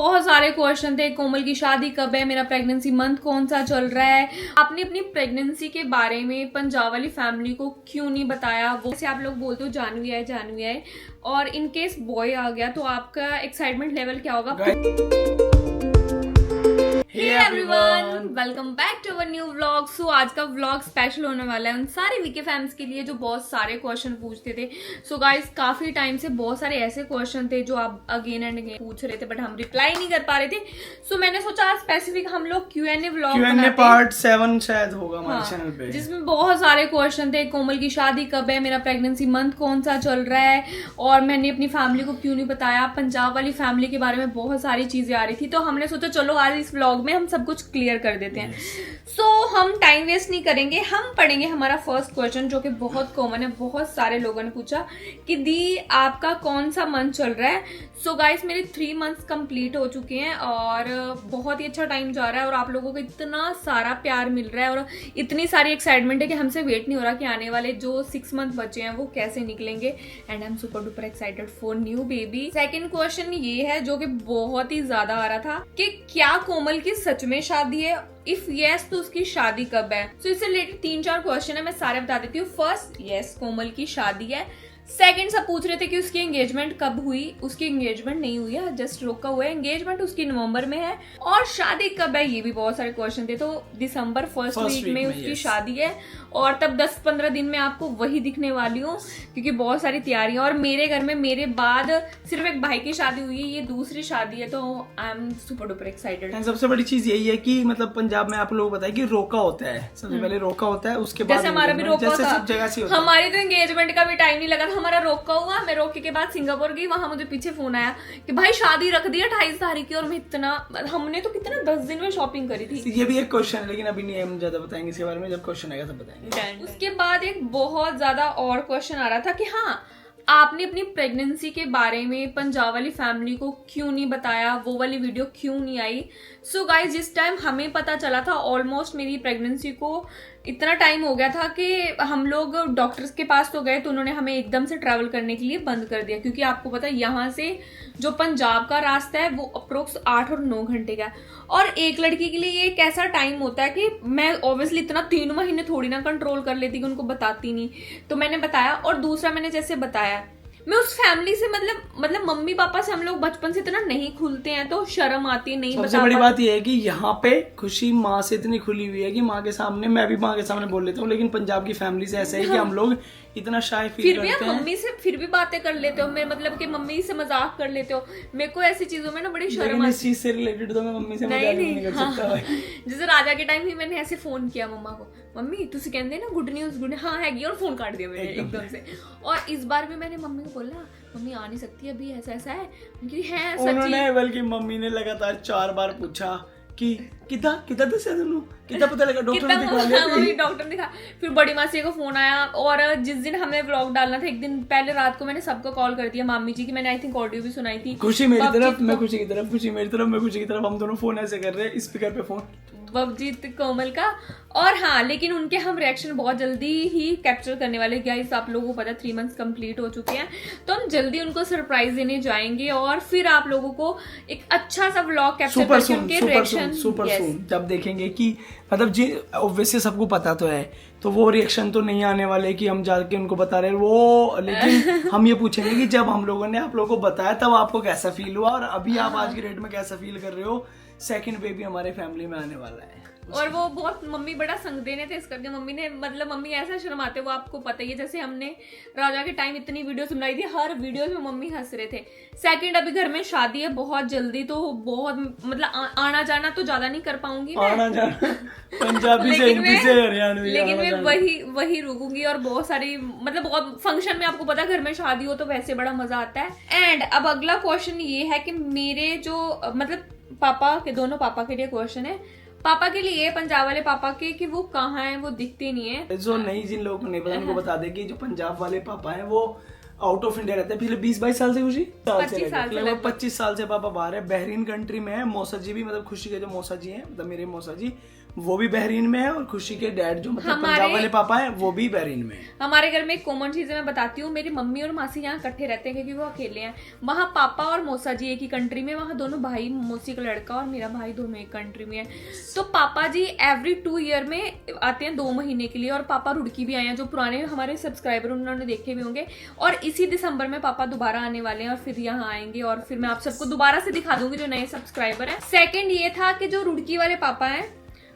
बहुत सारे क्वेश्चन थे। कोमल की शादी कब है, मेरा प्रेगनेंसी मंथ कौन सा चल रहा है, आपने अपनी प्रेगनेंसी के बारे में पंजाब वाली फैमिली को क्यों नहीं बताया, वो से आप लोग बोलते हो जानवी है, और इन केस बॉय आ गया तो आपका एक्साइटमेंट लेवल क्या होगा। Hey everyone, welcome back to our new vlog. So आज का व्लॉग स्पेशल होने वाला है उन सारे वीके फैंस के लिए जो बहुत सारे क्वेश्चन पूछते थे। सो गाइस, काफी टाइम से बहुत सारे ऐसे क्वेश्चन थे जो आप अगेन एंड अगेन पूछ रहे थे बट हम रिप्लाई नहीं कर पा रहे थे। सो मैंने सोचा आज स्पेसिफिक हम लोग Q&A व्लॉग बनाते हैं। पार्ट 7 शायद होगा हमारे चैनल पे, जिसमें बहुत सारे क्वेश्चन थे। कोमल की शादी कब है, मेरा प्रेगनेंसी मंथ कौन सा चल रहा है, और मैंने अपनी फैमिली को क्यों नहीं बताया, पंजाब वाली फैमिली के बारे में बहुत सारी चीजें आ रही थी। तो हमने सोचा चलो आज इस व्लॉग में हम सब कुछ क्लियर कर देते हैं। सो हम टाइम वेस्ट नहीं करेंगे, हम पढ़ेंगे हमारा फर्स्ट क्वेश्चन जो कि बहुत कॉमन है। बहुत सारे लोगों ने पूछा कि दी आपका कौन सा मंथ चल रहा है। सो गाइस, मेरे 3 मंथ्स कंप्लीट हो चुके हैं और बहुत ही अच्छा टाइम जा रहा है और आप लोगों को इतना सारा प्यार मिल रहा है और इतनी सारी एक्साइटमेंट है कि हमसे वेट नहीं हो रहा कि आने वाले जो 6 मंथ बचे हैं वो कैसे निकलेंगे। And I am super duper excited for new baby. Second question ये है जो कि बहुत ही ज्यादा आ रहा था कि क्या कोमल की सच में शादी है, इफ यस तो उसकी शादी कब है। तो इससे रिलेटेड 3-4 क्वेश्चन है, मैं सारे बता देती हूँ। फर्स्ट, यस कोमल की शादी है। सेकंड, सब पूछ रहे थे कि उसकी एंगेजमेंट कब हुई। उसकी एंगेजमेंट नहीं हुई है, जस्ट रोका हुआ है। एंगेजमेंट उसकी नवंबर में है। और शादी कब है, ये भी बहुत सारे क्वेश्चन थे। तो दिसंबर फर्स्ट वीक में उसकी शादी है और तब 10-15 दिन में आपको वही दिखने वाली हूँ क्योंकि बहुत सारी तैयारियां। और मेरे घर में मेरे बाद सिर्फ एक भाई की शादी हुई है, ये दूसरी शादी है। तो I am super duper excited. सबसे बड़ी चीज यही है कि मतलब पंजाब में आप लोग बताए कि रोका होता है, सबसे पहले रोका होता है, उसके बाद जैसे हमारा भी रोका जैसे था। सब जगह से होता है। हमारी तो एंगेजमेंट का भी टाइम नहीं लगा था, हमारा रोका हुआ। मैं रोके के बाद सिंगापुर गई, वहां मुझे पीछे फोन आया कि भाई शादी रख दी 28 तारीख की। और मैं इतना, हमने तो कितना 10 दिन में शॉपिंग करी थी। ये भी एक क्वेश्चन है लेकिन अभी नहीं, हम ज्यादा बताएंगे इसके बारे में, जब क्वेश्चन आएगा तब बताएंगे। उसके बाद एक बहुत ज्यादा और क्वेश्चन आ रहा था कि हाँ, आपने अपनी प्रेगनेंसी के बारे में पंजाब वाली फैमिली को क्यों नहीं बताया, वो वाली वीडियो क्यों नहीं आई। सो गाइस, जिस टाइम हमें पता चला था, ऑलमोस्ट मेरी प्रेगनेंसी को इतना टाइम हो गया था कि हम लोग डॉक्टर्स के पास तो गए तो उन्होंने हमें एकदम से ट्रैवल करने के लिए बंद कर दिया क्योंकि आपको पता है यहाँ से जो पंजाब का रास्ता है वो अप्रोक्स 8 और 9 घंटे का है। और एक लड़की के लिए ये एक ऐसा टाइम होता है कि मैं ऑब्वियसली इतना 3 महीने थोड़ी ना कंट्रोल कर लेती कि उनको बताती नहीं। तो मैंने बताया। और दूसरा, मैंने जैसे बताया, मैं उस फैमिली से मतलब मम्मी पापा से हम लोग बचपन से इतना नहीं खुलते हैं तो शर्म आती है, नहीं बता। सबसे बड़ी बात यह है कि यहाँ पे खुशी माँ से इतनी खुली हुई है कि माँ के सामने, मैं भी माँ के सामने बोल लेता हूँ, लेकिन पंजाब की फैमिली से ऐसा है कि हम लोग इतना शाय फील करते हैं। फिर भी मम्मी से फिर भी बातें कर लेते हो, मेरे मतलब कि मम्मी से मजाक कर लेते हो। मेरे को ऐसी चीजों में ना बड़ी शर्म आती। इस चीज से रिलेटेड तो मैं मम्मी से मजाक नहीं कर सकता भाई। जैसे राजा के टाइम ही मैंने ऐसे फोन किया मम्मा को, मम्मी तुसी कहंदे ना गुड न्यूज, गुड हाँ हैगी, और फोन काट दिया मैंने एकदम से। और इस बार भी मैंने मम्मी को बोला, मम्मी आ नहीं सकती अभी, ऐसा ऐसा है। उन्होंने बल्कि मम्मी ने लगातार 4 बार पूछा कि कितना दसा तेनू, कितना पता लगा, डॉक्टर ने दिखा लिया। मम्मी डॉक्टर ने दिखा। फिर बड़ी मासी को फोन आया और जिस दिन हमें व्लॉग डालना था एक दिन पहले रात को मैंने सबको कॉल कर दिया, मामी जी की मैंने आई थिंक ऑडियो भी सुनाई थी। खुशी मेरी तरफ, मैं खुशी की तरफ, खुशी मेरी तरफ, मैं खुशी की तरफ, हम दोनों फोन ऐसे कर रहे हैं, स्पीकर पे फोन, बबजीत कोमल का। और हाँ, लेकिन उनके हम रिएक्शन बहुत जल्दी ही कैप्चर करने वाले। गाइस, आप लोगों को पता 3 मंथ्स कंप्लीट हो चुके हैं तो हम जल्दी उनको सरप्राइज देने जाएंगे और फिर आप लोगों को एक अच्छा सा व्लॉग कैप्चर करके उनके रिएक्शन सुपर सून जब देखेंगे कि मतलब जी ऑब्वियसली सबको पता तो है तो वो रिएक्शन तो नहीं आने वाले कि हम जाके उनको बता रहे वो, लेकिन हम ये पूछेंगे कि जब हम लोगों ने आप लोगों को बताया तब आपको कैसा फील हुआ और अभी आप आज की डेट में कैसा फील कर रहे हो। सेकंड बेबी हमारे फैमिली में आने वाला है। और वो बहुत मम्मी बड़ा संग देने थे इस करके, मम्मी ने मतलब मम्मी ऐसा शर्माते, वो आपको पता ही है। जैसे हमने राजा के टाइम इतनी वीडियोस बनाई थी, हर वीडियो में मम्मी हंस रहे थे। सेकंड, अभी घर में शादी है बहुत जल्दी तो बहुत मतलब आना जाना तो ज्यादा नहीं कर पाऊंगी मैं, आना जाना पंजाबी से हिंदी से हरियाणवी, लेकिन मैं वही रुकूंगी। और बहुत सारी मतलब बहुत फंक्शन में आपको पता घर में शादी हो तो वैसे बड़ा मजा आता है। एंड अब अगला क्वेश्चन ये है कि मेरे जो मतलब पापा के, दोनों पापा के लिए क्वेश्चन है, पापा के लिए, पंजाब वाले पापा के, कि वो कहाँ हैं, वो दिखते नहीं है। जो नहीं, जिन लोगों को नहीं पता उनको बता दे कि जो पंजाब वाले पापा हैं वो आउट ऑफ इंडिया रहते हैं पिछले 20-22 साल से। खुशी 25 साल से पापा बाहर है, बहरीन कंट्री में है। मौसा जी भी मतलब खुशी के जो मौसा जी हैं, मतलब मेरे मौसा जी वो भी बहरीन में है और खुशी के डैड जो मतलब हमारे- पंजाब वाले पापा हैं वो भी बहरीन में है। हमारे घर में एक कॉमन चीज है, मैं बताती हूँ। मेरी मम्मी और मासी यहाँ इकट्ठे रहते हैं क्योंकि वो अकेले हैं। वहाँ पापा और मौसा जी एक ही कंट्री में, वहाँ दोनों भाई, मौसी का लड़का और मेरा भाई दोनों एक कंट्री में है। तो पापा जी एवरी 2 ईयर में आते हैं 2 महीने के लिए, और पापा रुड़की भी आए हैं, जो पुराने हमारे सब्सक्राइबर उन्होंने देखे भी होंगे। और इसी दिसंबर में पापा दोबारा आने वाले हैं और फिर यहाँ आएंगे, और फिर मैं आप सबको दोबारा से दिखा दूंगी जो नए सब्सक्राइबर हैं। सेकंड ये था कि जो रुड़की वाले पापा हैं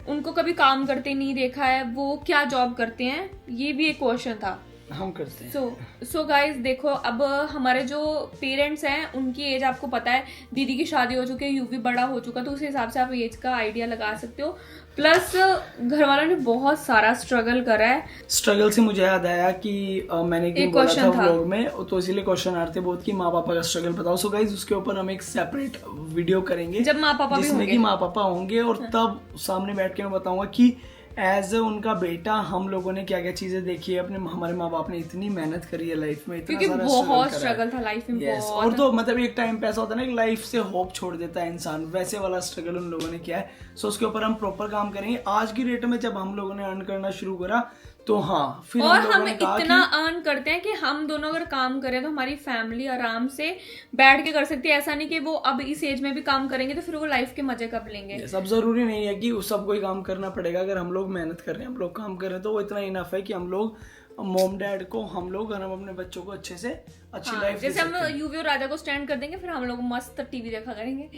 उनको कभी काम करते नहीं देखा है, वो क्या जॉब करते हैं, ये भी एक क्वेश्चन था। हम करते हैं। सो गाइस देखो, अब हमारे जो पेरेंट्स हैं उनकी एज आपको पता है, दीदी की शादी हो चुकी है, यूवी बड़ा हो चुका, तो उस हिसाब से आप एज का आइडिया लगा सकते हो। प्लस घर वालों ने बहुत सारा स्ट्रगल करा है। स्ट्रगल से मुझे याद आया कि मैंने एक एक बोला था question था। व्लॉग में, तो इसीलिए क्वेश्चन आ रहे थे बहुत कि माँ पापा का स्ट्रगल बताओ। सो गाइस उसके ऊपर हम एक सेपरेट वीडियो करेंगे जब माँ पापा भी जिसमें होंगे। कि माँ पापा होंगे, और तब सामने बैठ के मैं बताऊंगा कि एज उनका बेटा हम लोगों ने क्या क्या चीजें देखी है, अपने हमारे माँ बाप ने इतनी मेहनत करी है लाइफ में, इतना क्योंकि सारा बहुत करा है। स्ट्रगल था लाइफ में। Yes, बहुत और तो मतलब एक टाइम पे ऐसा होता है ना कि लाइफ से होप छोड़ देता है इंसान, वैसे वाला स्ट्रगल उन लोगों ने किया है। सो उसके ऊपर हम प्रॉपर काम करेंगे। आज की डेट में जब हम लोगों ने अर्न करना शुरू करा तो हाँ, फिर और लोगों हम ने कहा इतना अर्न करते हैं कि हम दोनों अगर काम करें तो हमारी फैमिली आराम से बैठ के कर सकती है। ऐसा नहीं कि वो अब इस एज में भी काम करेंगे तो फिर वो लाइफ के मजे कब लेंगे। सब जरूरी नहीं है कि उस सबको ही काम करना पड़ेगा। अगर हम लोग मेहनत कर रहे हैं, हम लोग काम कर रहे हैं, तो वो इतना इनफ है कि हम लोग मॉम डैड को, हम लोग और हम अपने बच्चों को अच्छे से अच्छी लाइफ जैसे हम यूवी और राजा को स्टैंड कर देंगे, फिर हम लोग मस्त टीवी देखा करेंगे,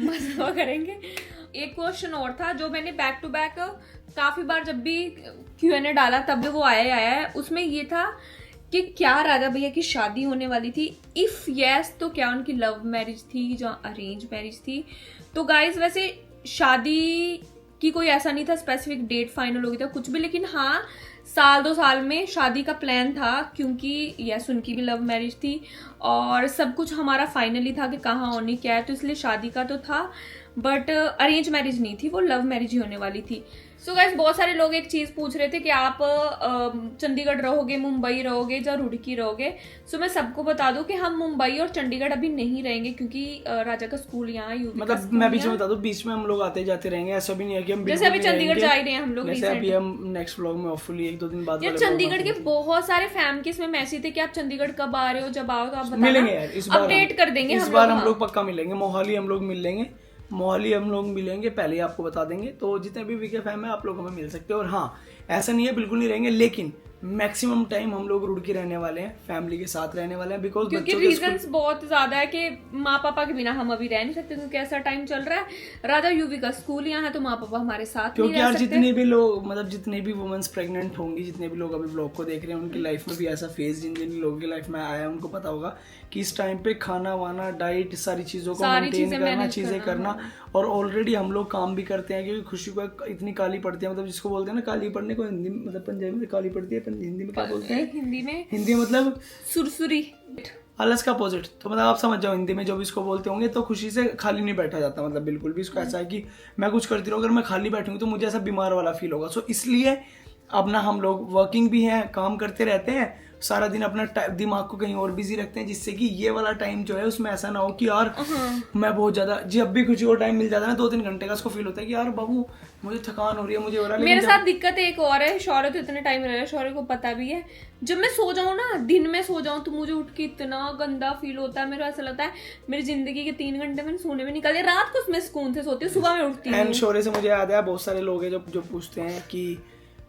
मस्त हुआ करेंगे। एक क्वेश्चन और था जो मैंने बैक टू बैक काफी बार जब भी Q&A डाला तब भी वो आया ही आया है। उसमें ये था कि क्या राजा भैया की शादी होने वाली थी, इफ यस तो क्या उनकी लव मैरिज थी या अरेंज मैरिज थी। तो गाइज वैसे शादी की कोई ऐसा नहीं था स्पेसिफिक डेट फाइनल हो गई था कुछ भी, लेकिन हाँ 1-2 साल में शादी का प्लान था, क्योंकि यस उनकी भी लव मैरिज थी और सब कुछ हमारा फाइनली था कि कहाँ होनी क्या है, तो इसलिए शादी का तो था, बट अरेंज मैरिज नहीं थी, वो लव मैरिज ही होने वाली थी। सो गाइस बहुत सारे लोग एक चीज पूछ रहे थे कि आप चंडीगढ़ रहोगे, मुंबई रहोगे या रुड़की रहोगे। सो मैं सबको बता दूं कि हम मुंबई और चंडीगढ़ अभी नहीं रहेंगे, क्योंकि राजा का स्कूल यहाँ, यूवी का मतलब स्कूल मैं बीच में यहाँ। बता दूं, बीच में हम लोग आते जाते रहेंगे, ऐसा भी नहीं है कि हम जैसे अभी बिल्कुल नहीं चंडीगढ़ रहेंगे। जा ही रहे हैं हम लोग जैसे अभी recent। हम नेक्स्ट व्लॉग में होपफुली 1-2 दिन बाद यार वाले vlog में चंडीगढ़ के आएंगे। बहुत सारे फैन के इसमें मैसेज थे कि आप चंडीगढ़ कब आ रहे हो, जब आओ तो आप मिलेंगे यार इस बार, अपडेट कर देंगे। इस बार हम लोग पक्का मिलेंगे। मोहाली हम लोग मिल लेंगे, मोहाली हम लोग मिलेंगे, पहले ही आपको बता देंगे। तो जितने भी वीके फैम है आप लोग हमें मिल सकते हो। और हाँ, ऐसा नहीं है बिल्कुल नहीं रहेंगे, लेकिन मैक्सिमम टाइम हम लोग रुड़की रहने वाले हैं, फैमिली के साथ रहने वाले हैं, बिकॉज क्योंकि बच्चों के रीजंस बहुत ज्यादा है कि माँ पापा के बिना हम अभी रह नहीं सकते, क्योंकि ऐसा टाइम चल रहा है। राजा यूवी का स्कूल यहाँ है तो माँ पापा हमारे साथ नहीं क्योंकि रह यार सकते। जितने भी लोग, मतलब जितने भी वुमेन्स प्रेग्नेंट होंगी, जितने भी लोग अभी ब्लॉग को देख रहे हैं, उनकी लाइफ में भी ऐसा फेज जिन जिन लोगों की लाइफ में आया है उनको पता होगा कि इस टाइम पे खाना वाना, डाइट, सारी चीजों को मेंटेन करना, चीजें करना। और ऑलरेडी हम लोग काम भी करते हैं, क्योंकि खुशी को इतनी काली पड़ती है, मतलब जिसको बोलते हैं ना काली पड़ने को, हिंदी मतलब पंजाबी में काली पड़ती है, हिंदी में क्या बोलते हैं? हिंदी मतलब सुरसुरी, आलस का अपोजिट। तो मतलब आप समझ जाओ हिंदी में जो भी इसको बोलते होंगे। तो खुशी से खाली नहीं बैठा जाता, मतलब बिल्कुल भी। इसको ऐसा है कि मैं कुछ करती रहूँ, अगर मैं खाली बैठूंगी तो मुझे ऐसा बीमार वाला फील होगा। सो इसलिए अब ना हम लोग वर्किंग भी हैं, काम करते रहते हैं, सारा दिन अपना दिमाग को कहीं और बिजी रखते हैं, जिससे कि ये वाला टाइम जो है उसमें ऐसा ना हो कि यार मैं बहुत ज्यादा, जब भी खुशी को टाइम मिल जाता है ना 2-3 घंटे का, उसको फील होता है कि यार बाबू मुझे थकान हो रही है, मुझे हो रहा है। मेरे साथ दिक्कत एक और है, शौर्य तो इतने टाइम रह रहा है, शौर्य को पता भी है, जब मैं सो जाऊं ना, दिन में सो जाऊं तो मुझे उठ के इतना गंदा फील होता है। मेरा ऐसा लगता है मेरी जिंदगी के 3 घंटे मैंने सोने में निकाल दिया। रात को मैं सुकून से सोती हूँ, सुबह में उठती हूँ। एंड शौर्य से मुझे याद है, बहुत सारे लोग हैं जो पूछते हैं कि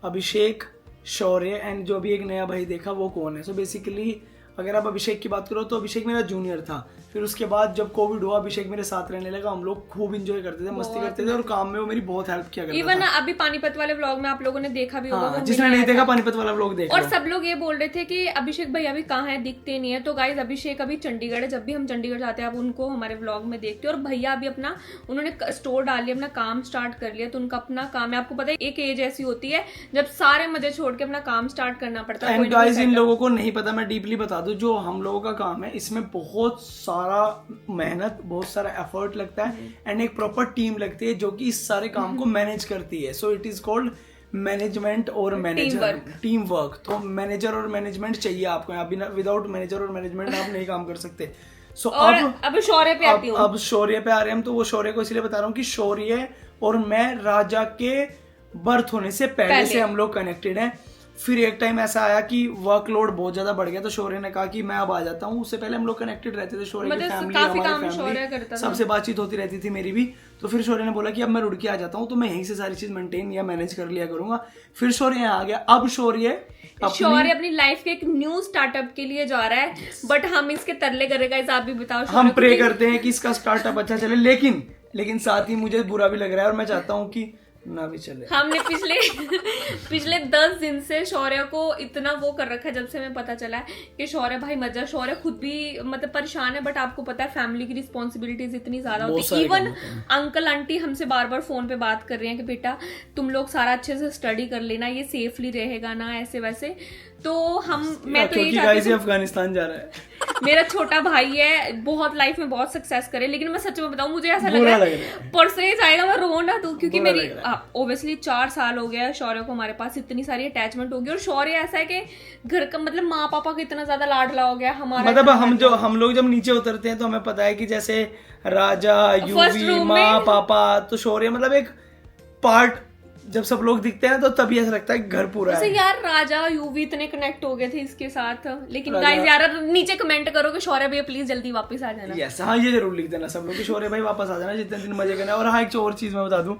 अभिषेक, शौर्य एंड जो भी एक नया भाई देखा वो कौन है। सो बेसिकली अगर आप अभिषेक की बात करो तो अभिषेक मेरा जूनियर था। फिर उसके बाद जब कोविड हुआ, अभिषेक मेरे साथ रहने लगा, हम लोग खूब इंजॉय करते थे, मस्ती करते थे, और काम में वो मेरी बहुत हेल्प किया करता इवन था। अभी पानीपत वाले व्लॉग में आप लोगों ने देखा भी होगा, हाँ, वो जिसने मिलने नहीं आया देखा था। पानीपत वाला व्लॉग देख और लो। सब लोग ये बोल रहे थे कि अभिषेक भैया अभी कहाँ है, दिखते नहीं है। तो गाइज अभिषेक अभी चंडीगढ़ है, जब भी हम चंडीगढ़ जाते हैं आप उनको हमारे व्लॉग में देखते हो। और भैया अभी अपना उन्होंने स्टोर डाल लिया, अपना काम स्टार्ट कर लिया, तो उनका अपना काम है। आपको पता है एक एज ऐसी होती है जब सारे मजे छोड़ के अपना काम स्टार्ट करना पड़ता है। एंड गाइस इन लोगों को नहीं पता, मैं डीपली बता दूं, जो हम लोगों का काम है इसमें बहुत सारा मेहनत, बहुत सारा एफर्ट लगता है, एंड एक प्रॉपर टीम लगती है जो कि इस सारे काम को मैनेज करती है। So it is called management और मैनेजर, टीम वर्क। तो मैनेजर और मैनेजमेंट चाहिए आपको यहाँ, बिना विदाउट मैनेजर और मैनेजमेंट आप नहीं काम कर सकते। सो अब शौर्य पे आती हूँ। अब शौर्य पे आ रहे हैं हम, तो वो शौर्य को इसलिए बता रहा हूँ कि शौर्य और मैं राजा के बर्थ होने से पहले से हम लोग कनेक्टेड हैं। फिर एक टाइम ऐसा आया कि वर्कलोड बहुत ज्यादा बढ़ गया, तो शौर्य ने कहा कि मैं अब आ जाता हूँ। उससे पहले हम लोग कनेक्टेड रहते थे, शौर्य की फैमिली, हमारी फैमिली, सबसे बातचीत होती रहती थी मेरी भी। तो फिर शौर्य ने बोला कि अब मैं रुड़की आ जाता हूँ, तो मैं यहीं से सारी चीज मेंटेन या मैनेज कर लिया करूंगा। फिर शौर्य यहाँ आ गया। अब शौर्य अपनी लाइफ के एक न्यू स्टार्टअप के लिए जा रहा है, बट हम इसके तरले करेगा, आप भी बताओ। हम प्रे करते हैं कि इसका स्टार्टअप अच्छा चले, लेकिन साथ ही मुझे बुरा भी लग रहा है और मैं चाहता हूँ कि ना भी चले। हमने पिछले 10 दिन से शौर्य को इतना वो कर रखा है, जब से हमें पता चला है कि शौर्य भाई मत जा। शौर्य खुद भी मतलब परेशान है, बट आपको पता है फैमिली की रिस्पॉन्सिबिलिटीज इतनी ज्यादा होती है। इवन अंकल आंटी हमसे बार बार फोन पे बात कर रहे हैं कि बेटा तुम लोग सारा अच्छे से स्टडी कर लेना, ये सेफली रहेगा ना, ऐसे वैसे। तो मैं तो यही अफगानिस्तान जा रहा है। मेरा छोटा भाई है, बहुत लाइफ में बहुत सक्सेस करे, लेकिन मैं सच में बताऊं, मुझे ऐसा लग रहा है परसों ही जाएगा मैं रो ना दूं, क्योंकि मेरी ओब्वियसली 4 साल हो गया शौर्य को हमारे पास, इतनी सारी अटैचमेंट हो गई। और शौर्य ऐसा है कि घर का मतलब माँ पापा का इतना ज्यादा लाडला हो गया हमारा। मतलब हम लोग जब नीचे उतरते हैं तो हमें पता है कि जैसे राजा, यूवी, माँ पापा, तो शौर्य मतलब एक पार्ट। जब सब लोग दिखते हैं तो तभी ऐसा लगता है कि घर पूरा है। यार राजा यूवी इतने कनेक्ट हो गए थे इसके साथ, लेकिन गाइस यार नीचे कमेंट करो कि शौर्य भैया प्लीज जल्दी वापस आ जाना। यस, हाँ ये जरूर लिख देना सब लोग कि शौर्य भाई वापस आ जाना, जितने दिन मजे करना। और हाँ एक और चीज मैं बता दूं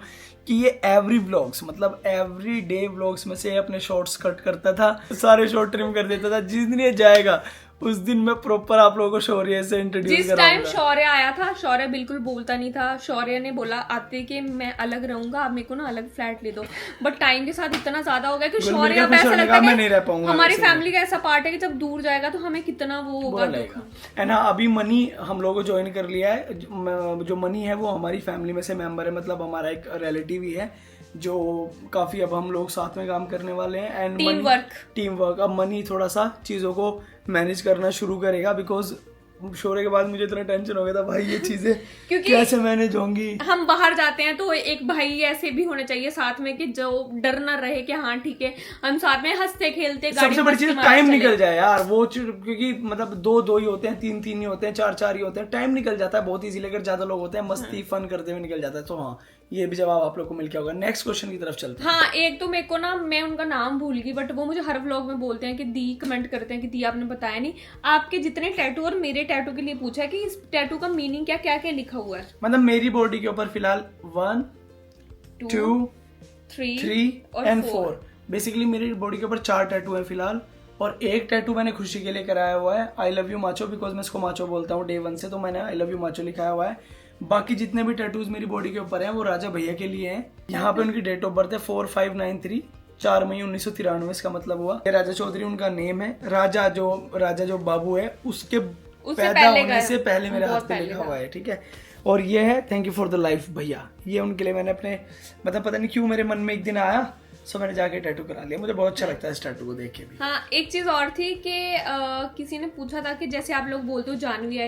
कि ये एवरी व्लॉग्स मतलब एवरी डे व्लॉग्स में से अपने शॉर्ट्स कट करता था, सारे शॉर्ट ट्रिम कर देता था। जिस दिन ये जाएगा उस दिन मैं प्रॉपर आप लोगों को शौर्य से इंट्रोड्यूस कराऊंगा। जिस टाइम शौर्य आया था, शौर्य बिल्कुल बोलता नहीं था। शौर्य ने बोला आते कि मैं अलग रहूंगा, आप मेरे को ना अलग फ्लैट ले दो, बट टाइम के साथ इतना ज्यादा हो गया कि शौर्य अब ऐसा लगता है हमारी फैमिली का ऐसा पार्ट है कि जब दूर जाएगा तो हमें कितना वो होगा। एंड हाँ अभी मनी हम लोगों को ज्वाइन कर लिया है। जो मनी है वो हमारी फैमिली में से मेंबर है, मतलब हमारा एक रिलेटिव ही है जो काफी अब हम लोग साथ में काम करने वाले हैं। And team work. अब मनी थोड़ा सा चीजों को मैनेज करना शुरू करेगा, बिकॉज शौर्य के बाद मुझे इतना टेंशन हो गया था भाई ये चीजें कैसे मैनेज होंगी। हम बाहर जाते हैं तो एक भाई ऐसे भी होने चाहिए साथ में कि जो डर ना रहे कि हाँ ठीक है हम साथ में हंसते खेलते। सबसे बड़ी चीज टाइम निकल जाए यार, वो क्योंकि मतलब 2 ही होते हैं, 3 ही होते हैं, 4 ही होते हैं, टाइम निकल जाता है बहुत इजीली। अगर ज्यादा लोग होते हैं मस्ती फन करते हुए निकल जाता है। तो हाँ ये भी जवाब आप लोग को मिल गया होगा। नेक्स्ट क्वेश्चन की तरफ चलते हैं। हाँ एक तो मेरे को ना, मैं उनका नाम भूल गई, बट वो मुझे हर व्लॉग में बोलते हैं कि दी, कमेंट करते हैं कि दी आपने बताया नहीं आपके जितने टैटू और मेरे टैटू के लिए पूछा है कि इस टैटू का मीनिंग क्या क्या क्या लिखा हुआ है। मतलब मेरी बॉडी के ऊपर फिलहाल 1 2 3 and 4 बेसिकली मेरी बॉडी के ऊपर 4 टैटू है फिलहाल। और एक टैटू मैंने खुशी के लिए कराया हुआ है, I love you macho, because मैं इसको माचो बोलता हूँ डे 1 से, तो मैंने आई लव यू माचो लिखाया हुआ है। बाकी जितने भी टैटूज मेरी बॉडी के ऊपर हैं वो राजा भैया के लिए हैं। यहाँ पे उनकी डेट ऑफ बर्थ है 4593 4 मई 1993। इसका मतलब हुआ राजा चौधरी उनका नेम है। राजा जो बाबू है उसके पैदा होने से पहले मेरे हाथ पे लिखा हुआ है, ठीक है। और ये है thank you for the life भैया, ये उनके लिए मैंने अपने मतलब पता नहीं क्यों मेरे मन में एक दिन आया, सो मैंने जाके टैटू करा लिया। मुझे बहुत अच्छा लगता है इस टैटू को देख के भी। हाँ एक चीज और थी कि किसी ने पूछा था कि जैसे आप लोग बोलते हो जानवी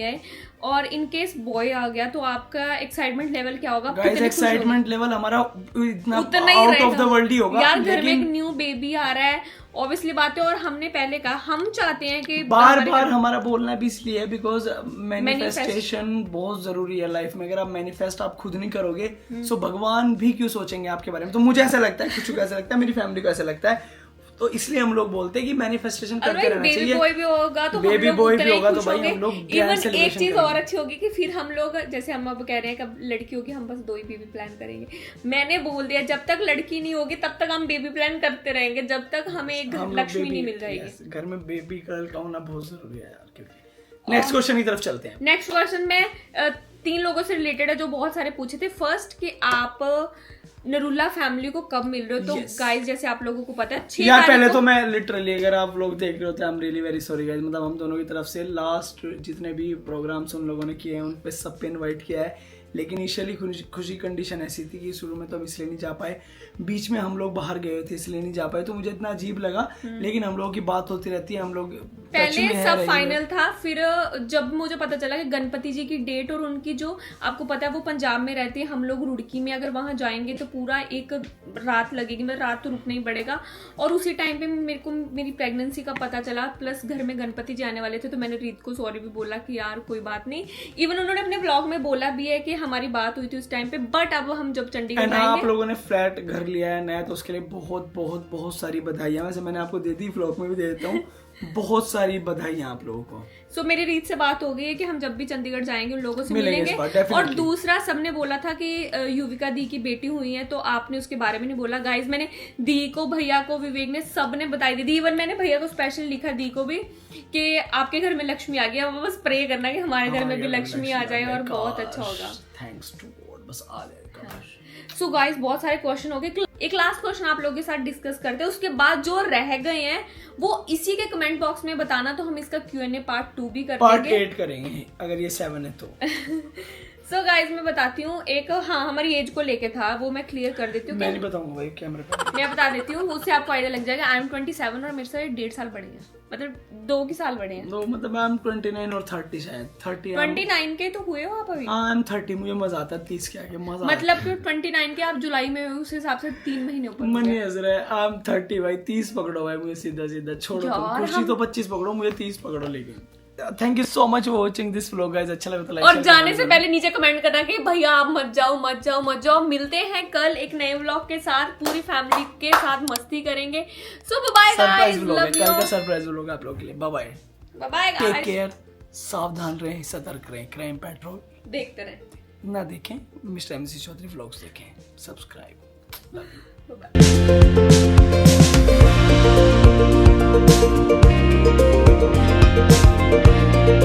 आए और इन केस बॉय आ गया तो आपका एक्साइटमेंट लेवल क्या होगा? गाइस एक्साइटमेंट लेवल हमारा उतना आउट ऑफ द वर्ल्ड ही होगा यार। घर में एक न्यू बेबी आ रहा है, ऑब्वियसली बात है। और हमने पहले कहा हम चाहते हैं कि बार हमारा बोलना भी इसलिए है बिकॉज मैनिफेस्टेशन बहुत जरूरी है लाइफ में। अगर आप मैनिफेस्ट आप खुद नहीं करोगे सो भगवान भी क्यों सोचेंगे आपके बारे में। तो मुझे ऐसा लगता है, कुछ को ऐसा लगता है, मेरी फैमिली को ऐसा लगता है, तो इसलिए हम लोग बोलते हैं कि मैनिफेस्टेशन करते रहना चाहिए। बेबी बॉय भी होगा तो बेबी बॉय भी होगा तो भाई हम लोग ग्रैंड सेलिब्रेशन। एक चीज और अच्छी होगी कि फिर हम लोग जैसे हम अब कह रहे हैं कि लड़की होगी हम बस 2 ही बेबी प्लान करेंगे। मैंने बोल दिया जब तक लड़की नहीं होगी तब तक हम बेबी प्लान करते रहेंगे, जब तक हमें एक लक्ष्मी नहीं मिल जाएगी। घर में बेबी गर्ल का होना बहुत जरूरी है यार। नेक्स्ट क्वेश्चन की तरफ चलते हैं। नेक्स्ट क्वेश्चन में 3 लोगों से रिलेटेड है जो बहुत सारे पूछे थे। फर्स्ट कि आप नरूला फैमिली को कब मिल रहे हो? तो गाइस जैसे आप लोगों को पता है 6 यार पहले तो मैं लिटरली अगर आप लोग देख रहे होते हैं I am really very sorry guys. मतलब हम दोनों की तरफ से लास्ट जितने भी प्रोग्राम्स उन लोगों ने किए हैं उन पे सब पे इनवाइट किया है, लेकिन इनिशियली खुशी कंडीशन ऐसी थी कि शुरू में तो हम इसलिए नहीं जा पाए, बीच में हम लोग बाहर गए थे इसलिए नहीं जा पाए, तो मुझे इतना अजीब लगा। लेकिन हम लोगों की बात होती रहती है, हम लोग पहले सब फाइनल था। फिर जब मुझे पता चला कि गणपति जी की डेट और उनकी जो आपको पता है वो पंजाब में रहती है, हम लोग रुड़की में अगर वहां जाएंगे तो पूरा एक रात लगेगी, मतलब रात तो रुकना ही पड़ेगा। और उसी टाइम पे मेरे को मेरी प्रेगनेंसी का पता चला, प्लस घर में गणपति जी आने वाले थे, तो मैंने रीत को सॉरी भी बोला कि यार कोई बात नहीं। इवन उन्होंने अपने ब्लॉग में बोला भी है कि हमारी बात हुई थी उस टाइम पे, बट अब हम जब चंडीगढ़ एंड आप जाएंगे, लोगों ने फ्लैट घर लिया है नया, तो उसके लिए बहुत बहुत बहुत सारी बधाइयाँ। वैसे मैंने आपको दे दी, व्लॉग में भी दे देता हूँ, बहुत सारी बधाइयाँ आप लोगों को। सो मेरी रीत से बात हो गई है कि हम जब भी चंडीगढ़ जाएंगे उन लोगों से मिलेंगे इस बार, मिलेंगे। और definitely। दूसरा, सबने बोला था कि युविका दी की बेटी हुई है, तो आपने उसके बारे में नहीं बोला। गाइज मैंने दी को, भैया को, विवेक ने, सबने बताई दी। इवन मैंने भैया को स्पेशल लिखा, दी को भी, कि आपके घर में लक्ष्मी आ गई, अब बस प्रे करना कि हमारे घर में भी लक्ष्मी आ जाए और बहुत अच्छा होगा। थैंक्स टू गॉड, बस आ जाएगा। सो गाइस बहुत सारे क्वेश्चन हो गए, एक लास्ट क्वेश्चन आप लोगों के साथ डिस्कस करते हैं, उसके बाद जो रह गए हैं वो इसी के कमेंट बॉक्स में बताना, तो हम इसका Q&A पार्ट 2 भी कर पार्ट देंगे। 8 करेंगे अगर ये 7 है तो। सो गाइज मैं बताती हूँ एक, हाँ हमारी एज को लेके था, वो मैं क्लियर कर देती हूँ। मैं नहीं बताऊंगा भाई कैमरे पे। मैं बता देती हूँ, उससे आपको आइडिया लग जाएगा। आई एम 27 और मेरे से 1.5 साल बड़े हैं, मतलब 2 साल बड़े हैं। तो मतलब आई एम 29 और 30 शायद 30। 29 के तो हुए हो आप अभी? आई एम 30, मुझे मजा आता है 30 के आगे, मजा मतलब कि 29 के आप जुलाई में हुए, उस हिसाब से 3 महीने ऊपर। मन नहीं हंस रहा है। आई एम 30 भाई, 30 पकड़ो भाई मुझे, सीधा सीधा छोड़ो तुम, यार, खुशी तो 25 पकड़ो, मुझे 30 पकड़ो। लेकिन thank you so much for watching this vlog guys, अच्छा लगा तो लाइक और जाने से पहले नीचे कमेंट करना कि भैया आप मत जाओ मत जाओ मत जाओ। मिलते हैं कल एक नए व्लॉग के साथ, पूरी फैमिली के साथ मस्ती करेंगे। So bye bye guys, love कल यू। का सरप्राइज व्लॉग आप लोगों के लिए। Bye bye, bye bye take guys, care, सावधान रहें, सतर्क रहें, क्राइम पेट्रोल देखते रहे ना देखें, मिस्टर MC चौधरी व्लॉग्स देखें, सब्सक्राइब। Love you, bye.